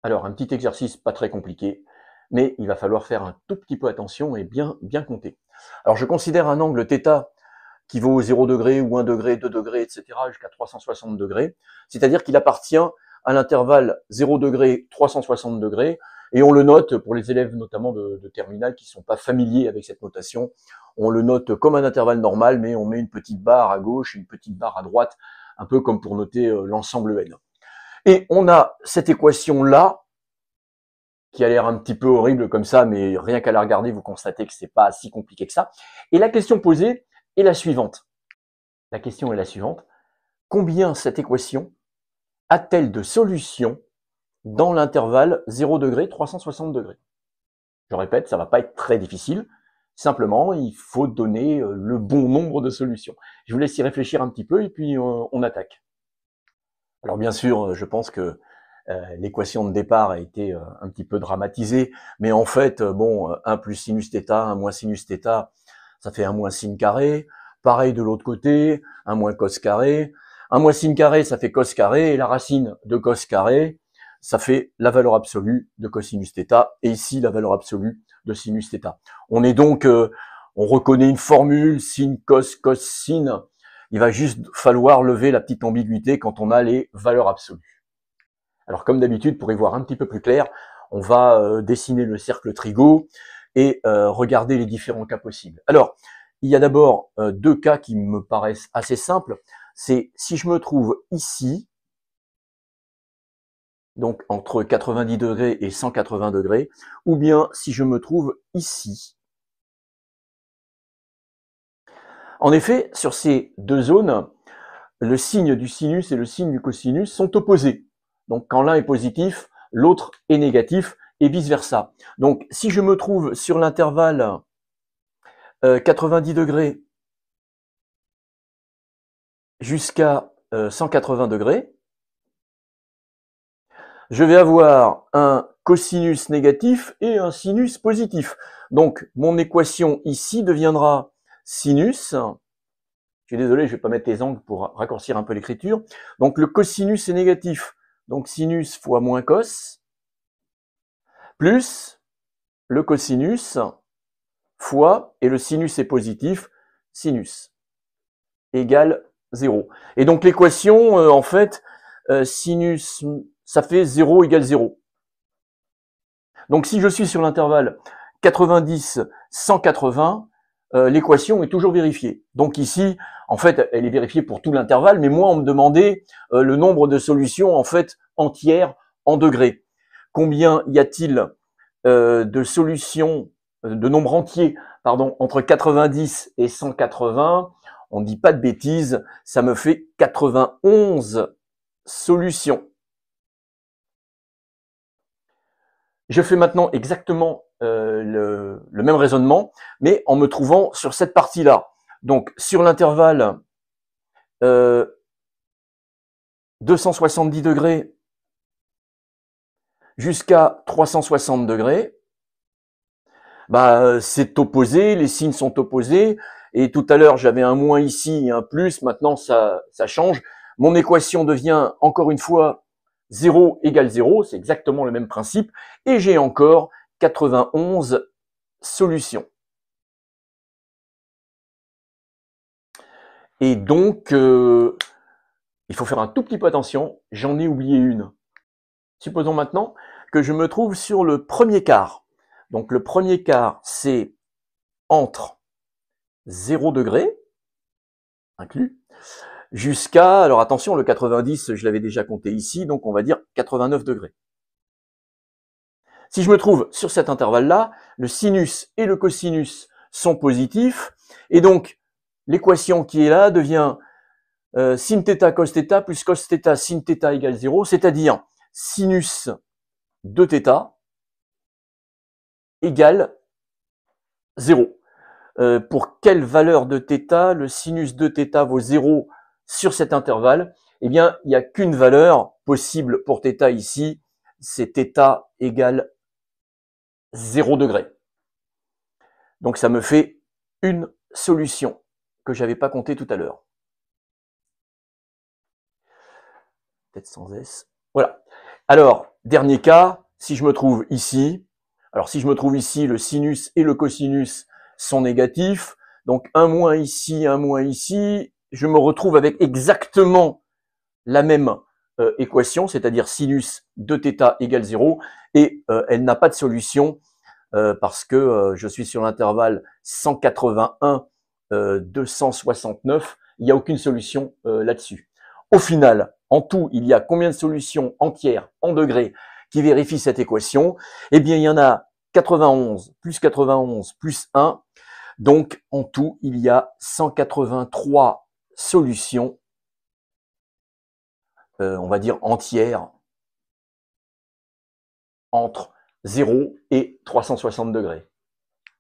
Alors, un petit exercice pas très compliqué, mais il va falloir faire un tout petit peu attention et bien compter. Alors, je considère un angle θ qui vaut 0 degré ou 1 degré, 2 degrés, etc. jusqu'à 360 degrés, c'est-à-dire qu'il appartient à l'intervalle 0 degré, 360 degrés, et on le note pour les élèves notamment de terminale qui ne sont pas familiers avec cette notation, on le note comme un intervalle normal, mais on met une petite barre à gauche, une petite barre à droite, un peu comme pour noter l'ensemble n. Et on a cette équation-là, qui a l'air un petit peu horrible comme ça, mais rien qu'à la regarder, vous constatez que c'est pas si compliqué que ça. Et la question posée est la suivante. La question est la suivante. Combien cette équation a-t-elle de solutions dans l'intervalle 0 degré, 360 degrés? Je répète, ça va pas être très difficile. Simplement, il faut donner le bon nombre de solutions. Je vous laisse y réfléchir un petit peu et puis on attaque. Alors bien sûr, je pense que l'équation de départ a été un petit peu dramatisée, mais en fait, bon, 1 plus sinus θ, 1 moins sinus θ, ça fait 1 moins sin carré. Pareil de l'autre côté, 1 moins cos carré. 1 moins sin carré, ça fait cos carré, et la racine de cos carré, ça fait la valeur absolue de cosinus θ, et ici la valeur absolue de sinus θ. On est donc, on reconnaît une formule, sin, cos, cos, sin. Il va juste falloir lever la petite ambiguïté quand on a les valeurs absolues. Alors comme d'habitude, pour y voir un petit peu plus clair, on va dessiner le cercle trigo et regarder les différents cas possibles. Alors, il y a d'abord deux cas qui me paraissent assez simples. C'est si je me trouve ici, donc entre 90 degrés et 180 degrés, ou bien si je me trouve ici. En effet, sur ces deux zones, le signe du sinus et le signe du cosinus sont opposés. Donc quand l'un est positif, l'autre est négatif et vice-versa. Donc si je me trouve sur l'intervalle 90 degrés jusqu'à 180 degrés, je vais avoir un cosinus négatif et un sinus positif. Donc mon équation ici deviendra sinus. Je suis désolé, je ne vais pas mettre les angles pour raccourcir un peu l'écriture. Donc le cosinus est négatif, donc sinus fois moins cos, plus le cosinus fois, et le sinus est positif, sinus, égale 0. Et donc l'équation, en fait, sinus, ça fait 0 égale 0. Donc si je suis sur l'intervalle 90-180, l'équation est toujours vérifiée. Donc ici, en fait, elle est vérifiée pour tout l'intervalle, mais moi, on me demandait le nombre de solutions, en fait, entières en degrés. Combien y a-t-il de solutions, de nombres entiers, pardon, entre 90 et 180? On ne dit pas de bêtises, ça me fait 91 solutions. Je fais maintenant exactement le même raisonnement, mais en me trouvant sur cette partie-là. Donc, sur l'intervalle 270 degrés jusqu'à 360 degrés, bah, c'est opposé, les signes sont opposés, et tout à l'heure, j'avais un moins ici et un plus, maintenant, ça change. Mon équation devient, encore une fois, 0 égale 0, c'est exactement le même principe, et j'ai encore 91 solutions. Et donc, il faut faire un tout petit peu attention, j'en ai oublié une. Supposons maintenant que je me trouve sur le premier quart. Donc le premier quart, c'est entre 0 degré, inclus, jusqu'à, alors attention, le 90, je l'avais déjà compté ici, donc on va dire 89 degrés. Si je me trouve sur cet intervalle-là, le sinus et le cosinus sont positifs, et donc l'équation qui est là devient sin θ cos θ plus cos θ sin θ égale 0, c'est-à-dire sinus de θ égale 0. Pour quelle valeur de θ le sinus de θ vaut 0 sur cet intervalle? Eh bien, il n'y a qu'une valeur possible pour θ ici, c'est θ égale 0 degré. Donc ça me fait une solution que je n'avais pas comptée tout à l'heure. Peut-être sans S. Voilà. Alors, dernier cas, si je me trouve ici, alors si je me trouve ici, le sinus et le cosinus sont négatifs, donc un moins ici, je me retrouve avec exactement la même équation, c'est-à-dire sinus de θ égale 0, et elle n'a pas de solution parce que je suis sur l'intervalle 181-269, il n'y a aucune solution là-dessus. Au final, en tout, il y a combien de solutions entières en degrés qui vérifient cette équation? Eh bien, il y en a 91 plus 1. Donc, en tout, il y a 183 solutions, on va dire entières, entre 0 et 360 degrés.